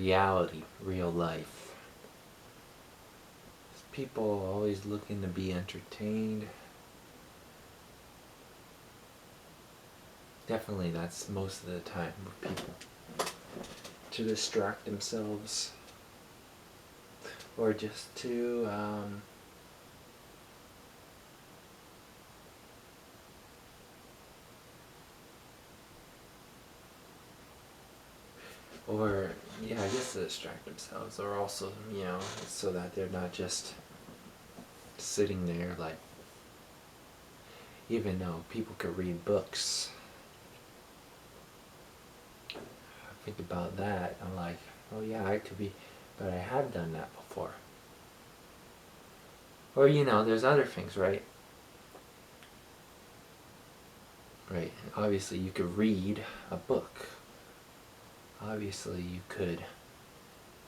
reality, real life. People always looking to be entertained. Definitely that's most of the time with people. To distract themselves. Or just to or yeah, I guess to distract themselves, or also, so that they're not just sitting there like, even though people could read books. I think about that, I'm like, oh yeah, I could be, but I have done that before. Or there's other things, right? Right. Obviously you could read a book. Obviously you could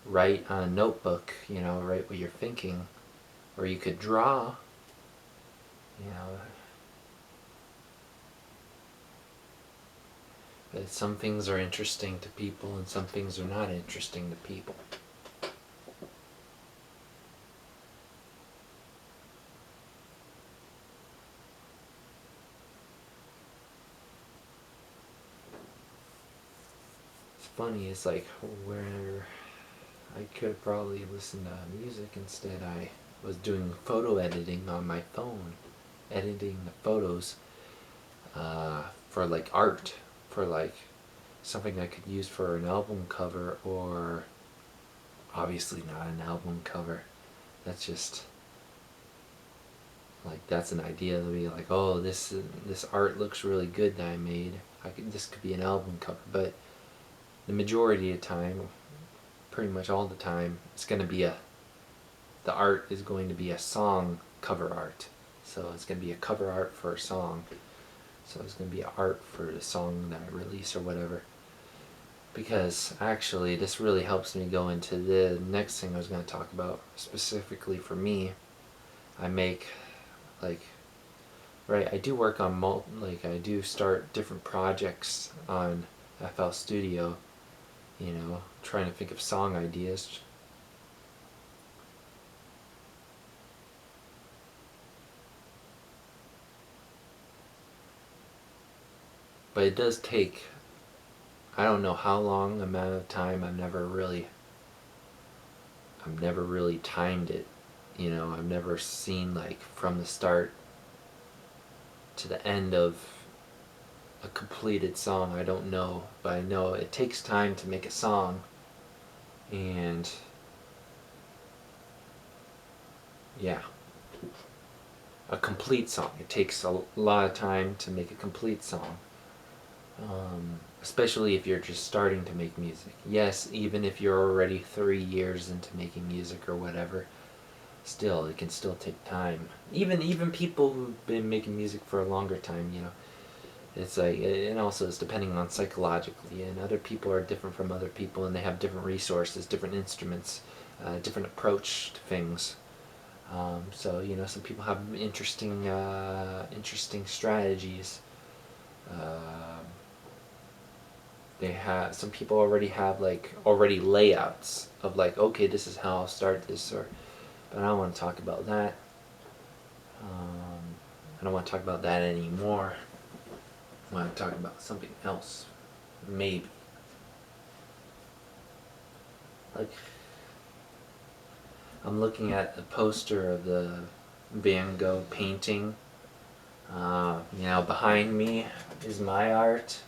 write on a notebook, write what you're thinking. Or you could draw, but some things are interesting to people and some things are not interesting to people. It's funny, it's like where I could probably listen to music, instead I was doing photo editing on my phone, editing the photos for like art, for like something I could use for an album cover, or obviously not an album cover. That's just like, that's an idea to be like, oh, this art looks really good that I made. This could be an album cover, but the majority of the time, pretty much all the time, it's going to be the art is going to be a song cover art. So it's going to be a cover art for a song. So it's going to be art for the song that I release or whatever. Because actually this really helps me go into the next thing I was going to talk about. Specifically for me, I make I do work on I do start different projects on FL Studio, trying to think of song ideas. But it does take, I don't know how long amount of time. I've never really timed it. I've never seen like from the start to the end of a completed song. I don't know, but I know it takes time to make a song, and yeah, a complete song. It takes a lot of time to make a complete song. Especially if you're just starting to make music. Yes, even if you're already 3 years into making music or whatever, still, it can still take time. Even people who've been making music for a longer time, it's like, and also it's depending on psychologically, and other people are different from other people, and they have different resources, different instruments, different approach to things. So some people have interesting strategies. Some people already have already layouts of like, okay, this is how I'll start this, but I don't want to talk about that. I don't want to talk about that anymore. I want to talk about something else, maybe. Like, I'm looking at the poster of the Van Gogh painting. Behind me is my art.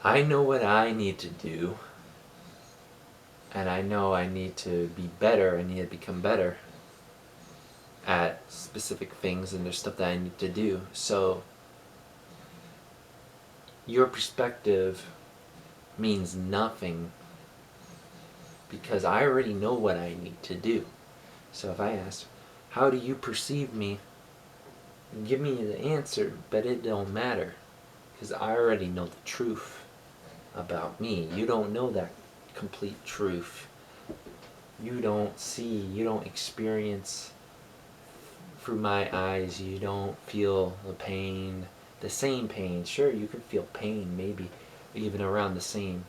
I know what I need to do, and I know I need to be better. I need to become better at specific things, and there's stuff that I need to do. So your perspective means nothing, because I already know what I need to do. So if I ask, How do you perceive me? Give me the answer, but it don't matter, because I already know the truth about me. You don't know that complete truth. You don't see, you don't experience through my eyes, you don't feel the pain, the same pain. Sure, you can feel pain, maybe even around the same,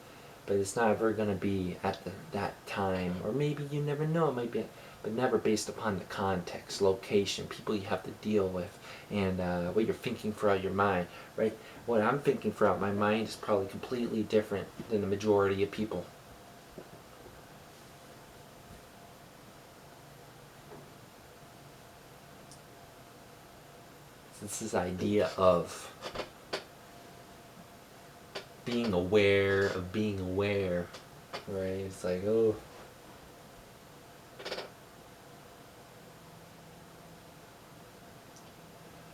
but it's not ever going to be at that time, or maybe you never know, it might be, but never based upon the context, location, people you have to deal with, and what you're thinking throughout your mind, right? What I'm thinking throughout my mind is probably completely different than the majority of people. It's this idea of being aware of being aware, right? It's like, oh,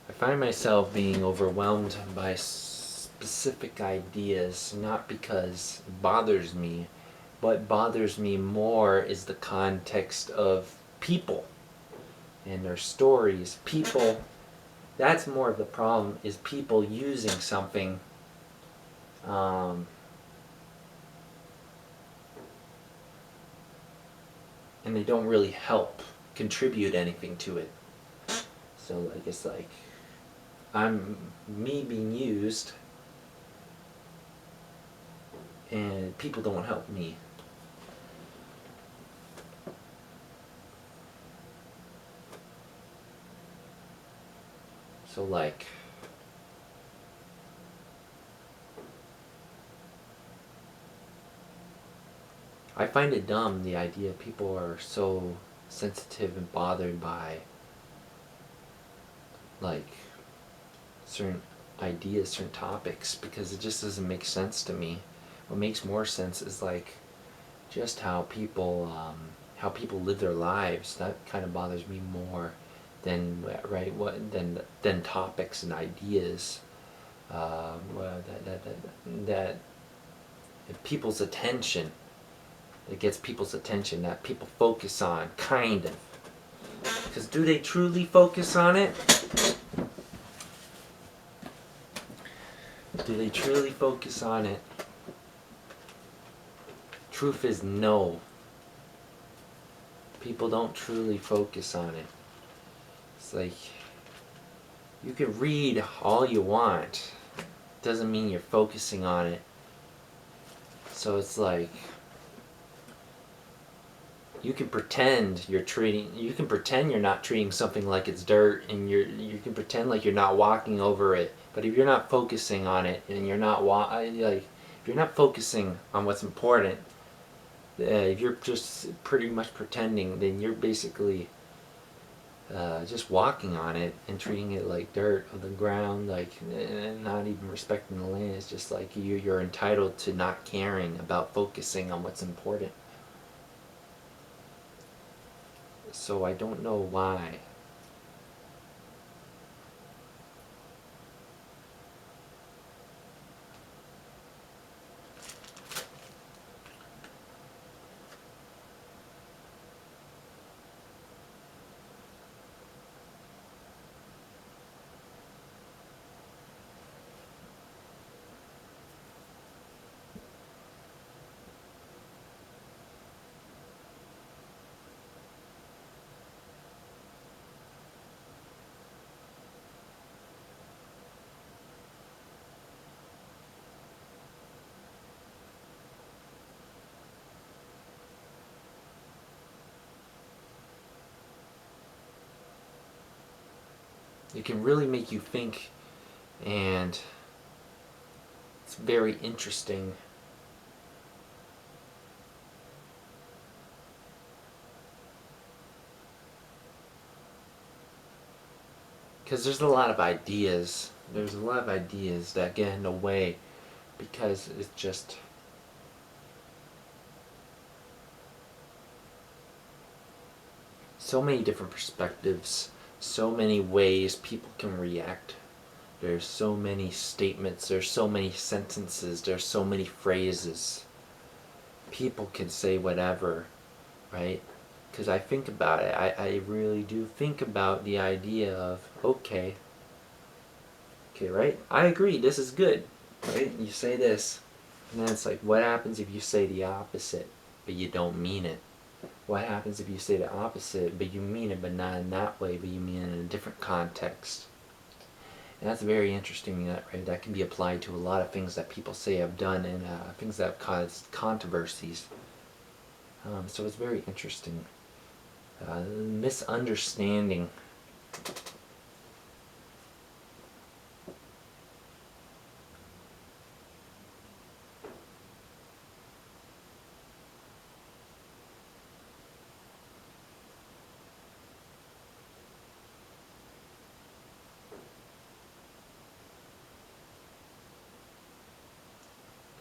I find myself being overwhelmed by specific ideas, not because it bothers me. What bothers me more is the context of people and their stories. People, that's more of the problem, is people using something and they don't really help contribute anything to it. So like, it's like I'm me being used and people don't help me. So like, I find it dumb, the idea people are so sensitive and bothered by like certain ideas, certain topics, because it just doesn't make sense to me. What makes more sense is like just how people live their lives. That kind of bothers me more than right what than topics and ideas. That people's attention. It gets people's attention, that people focus on, kind of. Because do they truly focus on it? Do they truly focus on it? Truth is no. People don't truly focus on it. It's like, you can read all you want. Doesn't mean you're focusing on it. So it's like, you can pretend you're not treating something like it's dirt, and you can pretend like you're not walking over it. But if you're not focusing on it, and you're not if you're not focusing on what's important, if you're just pretty much pretending, then you're basically just walking on it and treating it like dirt on the ground, like, and not even respecting the land. It's just like you're entitled to not caring about focusing on what's important. So I don't know why. It can really make you think, and it's very interesting. Because there's a lot of ideas. There's a lot of ideas that get in the way because it's just so many different perspectives, so many ways people can react. There's so many statements, there's so many sentences, there's so many phrases. People can say whatever, right? because I think about it. I really do think about the idea of, okay, right? I agree, this is good, right? You say this, and then it's like, what happens if you say the opposite, but you don't mean it? What happens if you say the opposite, but you mean it, but not in that way, but you mean it in a different context? And that's very interesting, right? That can be applied to a lot of things that people say I've done, and things that have caused controversies. So it's very interesting. Misunderstanding.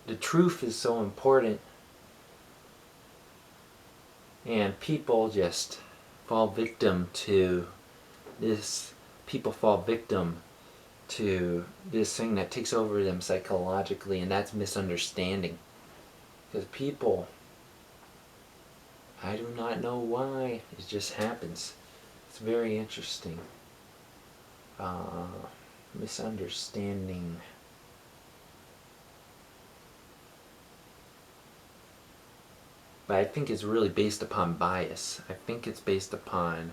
The truth is so important, and people just fall victim to this. People fall victim to this thing that takes over them psychologically, and that's misunderstanding. Because people, I do not know why, it just happens. It's very interesting. Misunderstanding. But I think it's really based upon bias. I think it's based upon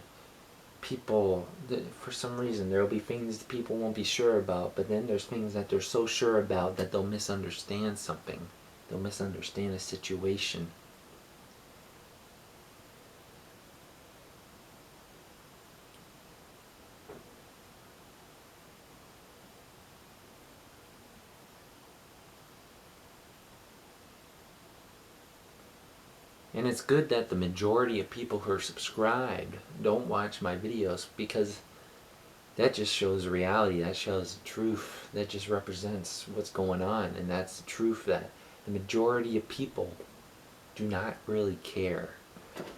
people that, for some reason, there will be things that people won't be sure about, but then there's things that they're so sure about that they'll misunderstand something. They'll misunderstand a situation. And it's good that the majority of people who are subscribed don't watch my videos, because that just shows reality. That shows the truth. That just represents what's going on. And that's the truth, that the majority of people do not really care.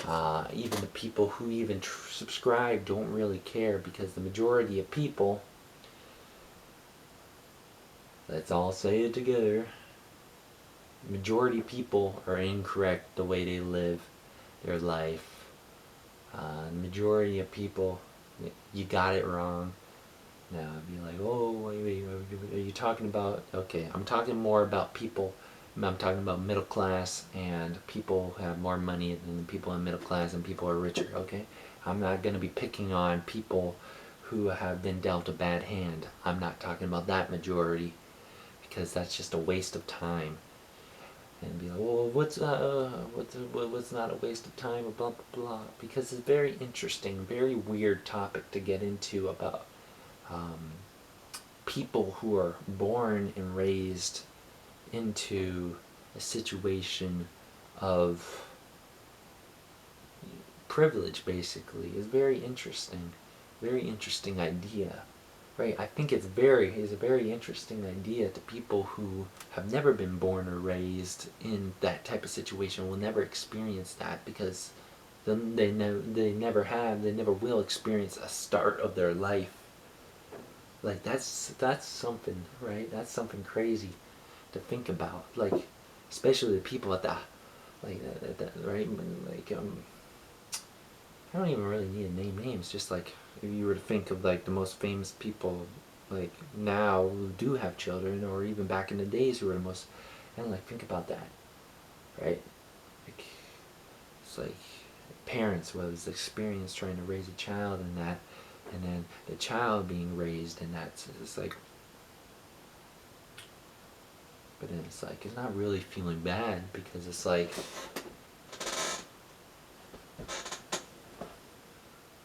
Even the people who even subscribe don't really care, because the majority of people, let's all say it together, the majority of people are incorrect the way they live their life. The majority of people, you got it wrong. Now I'd be like, oh, wait, are you talking about, okay, I'm talking more about people, I'm talking about middle class, and people have more money than people in middle class, and people are richer, okay? I'm not going to be picking on people who have been dealt a bad hand. I'm not talking about that majority, because that's just a waste of time. And be like, well, what's not a waste of time, blah, blah, blah. Because it's very interesting, very weird topic to get into about people who are born and raised into a situation of privilege, basically, is very interesting. Very interesting idea. Right? I think it's a very interesting idea to people who have never been born or raised in that type of situation, will never experience that, because they never will experience a start of their life. Like that's something, right? That's something crazy to think about. Like, especially the people at the, like right? Like I don't even really need to name names. Just like if you were to think of like the most famous people, like now, who do have children, or even back in the days who were the most, and like think about that, right? Like it's like parents was experience trying to raise a child, and that, and then the child being raised, and that's, it's like, but then it's like, it's not really feeling bad, because it's like,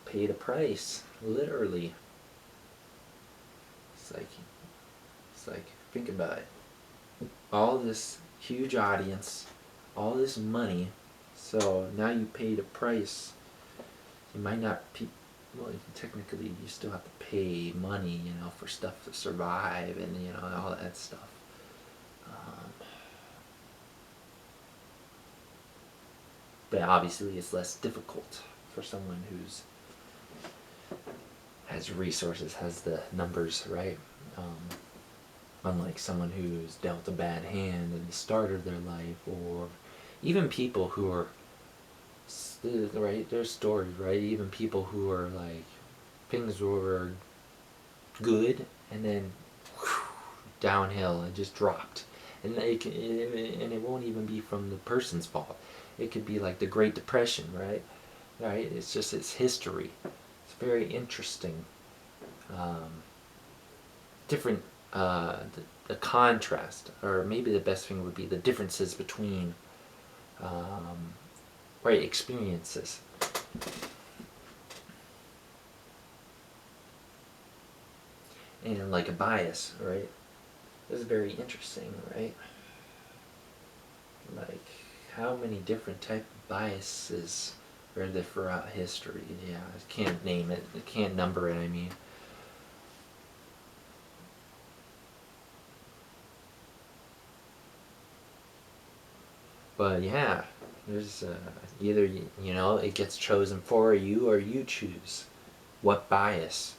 pay the price, literally. It's like, think about it. All this huge audience, all this money, so now you pay the price. You might not, well, technically you still have to pay money, for stuff to survive, and, all that stuff. But obviously it's less difficult for someone who's has resources, has the numbers, right? Unlike someone who's dealt a bad hand at the start of their life, or even people who are right, there's stories, right? Even people who are like, things were good and then whew, downhill and just dropped. And and it won't even be from the person's fault. It could be like the Great Depression, right? Right? It's just, it's history. It's very interesting. Um, different, the contrast, or maybe the best thing would be the differences between, um, right, experiences. And like a bias, right? This is very interesting, right? Like, how many different type of biases are there throughout history? Yeah, I can't name it. I can't number it, I mean. But yeah, there's either, you know, it gets chosen for you or you choose what bias.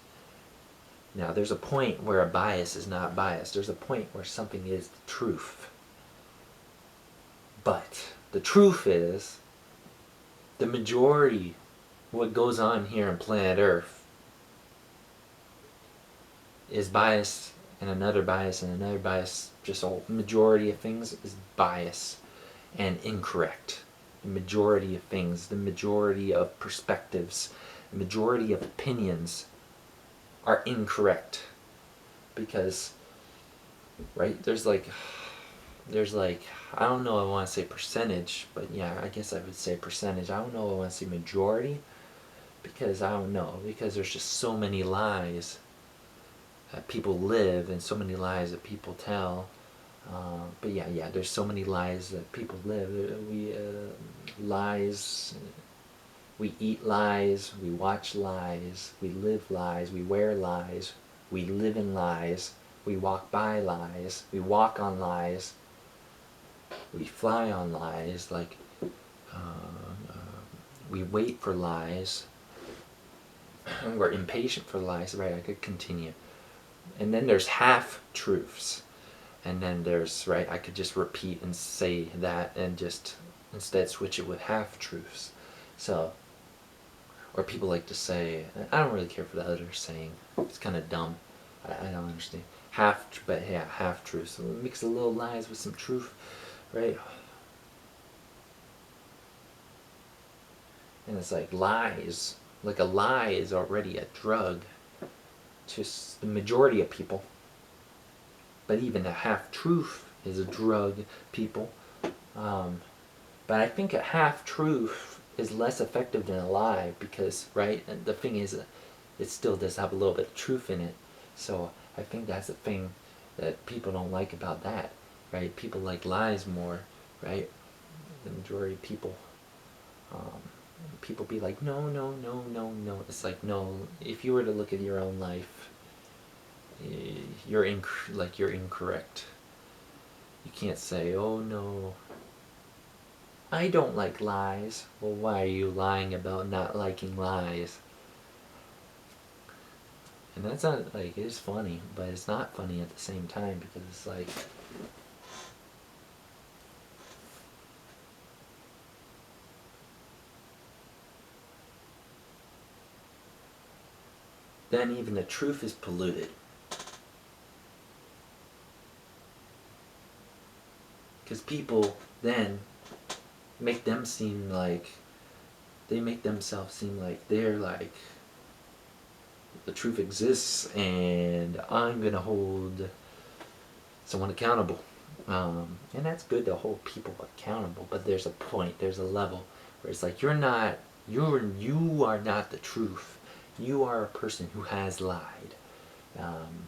Now, there's a point where a bias is not biased. There's a point where something is the truth. But the truth is, the majority, what goes on here on planet Earth, is bias, and another bias, and another bias. Just a majority of things is bias and incorrect. The majority of things, the majority of perspectives, the majority of opinions are incorrect. Because, right, there's like, I don't know, I want to say percentage, but yeah, I guess I would say percentage. I don't know, I want to say majority, because I don't know, because there's just so many lies that people live and so many lies that people tell. But yeah, there's so many lies that people live. Lies. We eat lies. We watch lies. We live lies. We wear lies. We live in lies. We walk by lies. We walk on lies. We fly on lies. Like, we wait for lies. We're impatient for lies. Right? I could continue. And then there's half truths. And then there's, right, I could just repeat and say that and just instead switch it with half truths. So, or people like to say, I don't really care for the other saying, it's kind of dumb. I don't understand. But yeah, half truths. So mix a little lies with some truth, right? And it's like lies. Like a lie is already a drug to the majority of people. But even a half truth is a drug, people. Um, but I think a half truth is less effective than a lie because, right? And the thing is, it still does have a little bit of truth in it. So I think that's the thing that people don't like about that, right? People like lies more, right? The majority of people. Um, People be like, no, no, no, no, no. It's like, no. If you were to look at your own life, you're incorrect. You can't say, oh no, I don't like lies. Well, why are you lying about not liking lies? And that's not, like, it is funny, but it's not funny at the same time because it's like, then even the truth is polluted. Because people then make them seem like, they make themselves seem like they're like, the truth exists and I'm gonna hold someone accountable. And that's good to hold people accountable, but there's a point, there's a level where it's like, you are not the truth. You are a person who has lied. Um,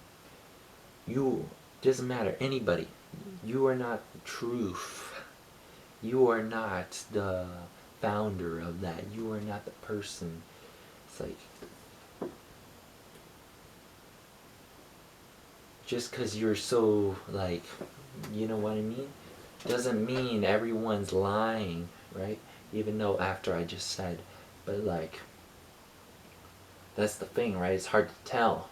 you, doesn't matter, anybody. You are not the truth. You are not the founder of that. You are not the person. It's like, just because you're so, like, you know what I mean? Doesn't mean everyone's lying, right? Even though after I just said, but like, that's the thing, right? It's hard to tell,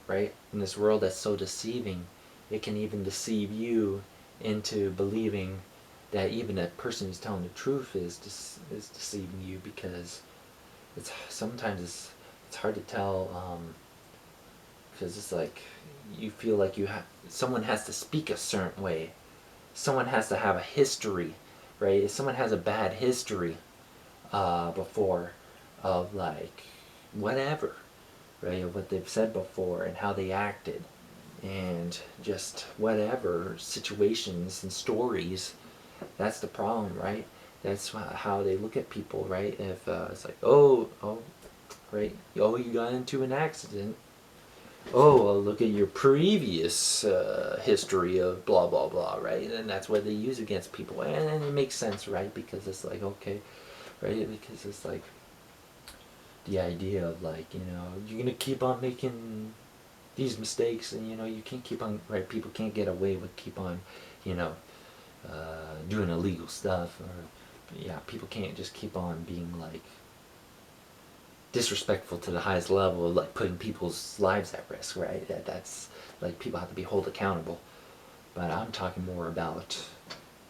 right? In this world that's so deceiving, it can even deceive you into believing that even a person who's telling the truth is deceiving you, because sometimes it's hard to tell, because it's like you feel like someone has to speak a certain way, someone has to have a history, right? If someone has a bad history before, of like whatever, right, of what they've said before and how they acted, and just whatever situations and stories, that's the problem, right? That's how they look at people, right? If it's like, oh, right, oh, you got into an accident. Oh, well, look at your previous history of blah blah blah, right? And that's what they use against people, and it makes sense, right? Because it's like, okay, right? Because it's like the idea of like, you're gonna keep on making these mistakes, and you can't keep on, right? People can't get away with keep on, you know, doing illegal stuff, or yeah, people can't just keep on being like disrespectful to the highest level of like putting people's lives at risk, right? That's like, people have to be held accountable. But I'm talking more about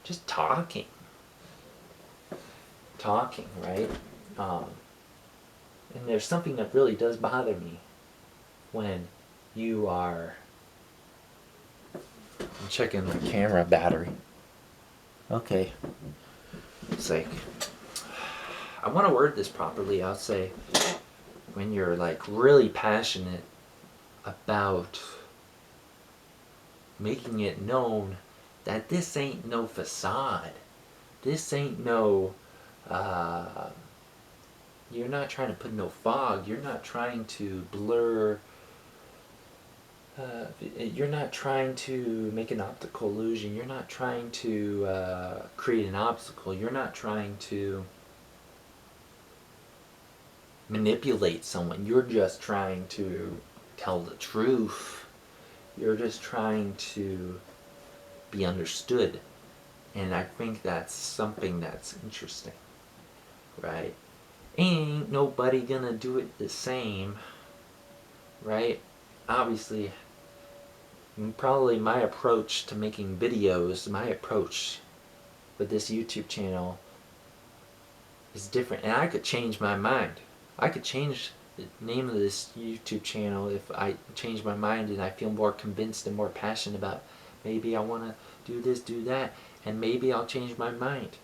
just talking, right? Um, and there's something that really does bother me when you are. I'm checking my camera battery. Okay. It's like, I want to word this properly. I'll say, when you're like really passionate about making it known that this ain't no facade. This ain't no, you're not trying to put no fog. You're not trying to blur, you're not trying to make an optical illusion. You're not trying to create an obstacle. You're not trying to manipulate someone. You're just trying to tell the truth. You're just trying to be understood. And I think that's something that's interesting, right? Ain't nobody gonna do it the same, right? Obviously, probably my approach to making videos, my approach with this YouTube channel is different. And I could change my mind. I could change the name of this YouTube channel if I change my mind and I feel more convinced and more passionate about, maybe I want to do this, do that, and maybe I'll change my mind.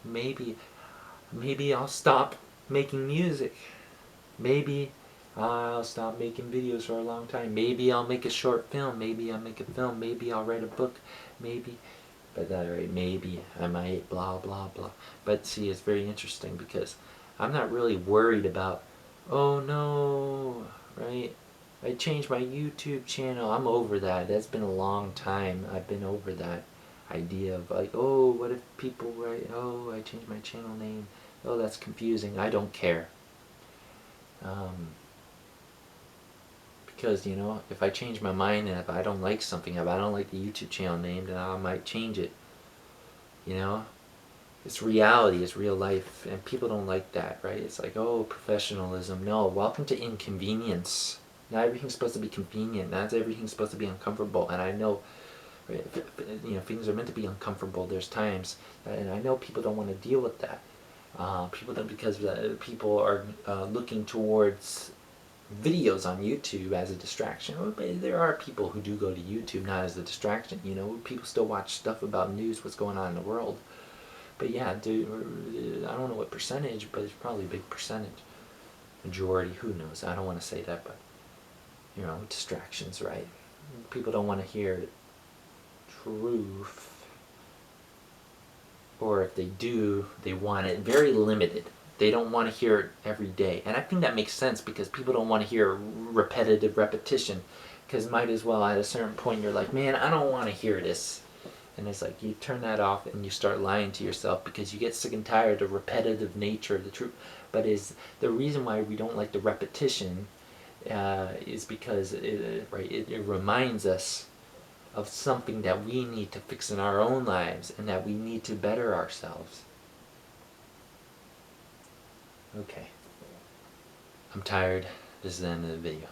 Maybe I'll stop making music. Maybe I'll stop making videos for a long time. Maybe I'll make a short film. Maybe I'll make a film. Maybe I'll write a book. Maybe, but that right, maybe I might blah blah blah. But see, it's very interesting because I'm not really worried about, oh no, right? I changed my YouTube channel. I'm over that. That's been a long time. I've been over that idea of like, oh, what if people write, oh, I changed my channel name. Oh, that's confusing. I don't care. Because, if I change my mind and if I don't like something, if I don't like the YouTube channel name, then I might change it. It's reality, it's real life, and people don't like that, right? It's like, oh, professionalism. No, welcome to inconvenience. Not everything's supposed to be convenient. Not everything's supposed to be uncomfortable. And I know, right, things are meant to be uncomfortable. There's times, and I know people don't want to deal with that. People don't, because people are looking towards videos on YouTube as a distraction. But there are people who do go to YouTube not as a distraction. People still watch stuff about news, what's going on in the world. But yeah, dude, I don't know what percentage, but it's probably a big percentage. Majority, who knows? I don't want to say that, but distractions, right? People don't want to hear truth. Or if they do, they want it very limited. They don't want to hear it every day. And I think that makes sense because people don't want to hear repetitive repetition. Because might as well, at a certain point, you're like, man, I don't want to hear this. And it's like you turn that off and you start lying to yourself because you get sick and tired of the repetitive nature of the truth. But is the reason why we don't like the repetition is because it reminds us of something that we need to fix in our own lives and that we need to better ourselves. Okay. I'm tired. This is the end of the video.